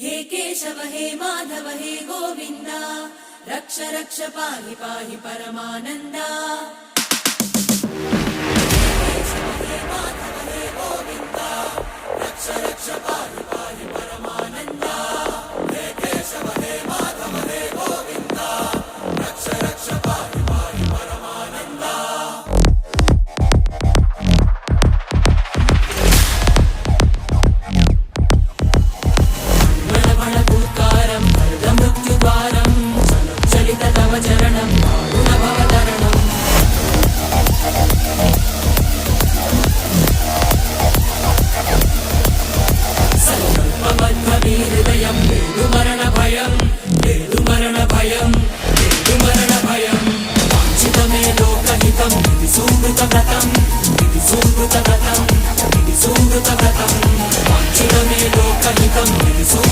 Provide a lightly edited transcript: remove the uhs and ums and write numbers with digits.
हे केशव हे माधव हे गोविन्द रक्ष रक्ष पाहि पाहि परमानन्दा। हे केशव हे माधव हे गोविन्द रक्ष रक्ष पाहि पाहि परमानन्दा। हे केशव हे माधव हे गोविन्द रक्ष रक्ष पाहि पाहि परमानन्दा। चरणं गुणभवतरणं संकल्पबद्धवीहृदयं वेदुमरणभयं वेदुमरणभयं वेदुमरणभयं वाञ्छितमे लोकहितं इति सुमृतव्रतं इति सुमृतव्रतं इति सुमृतव्रतं वाञ्छितमे लोकहितं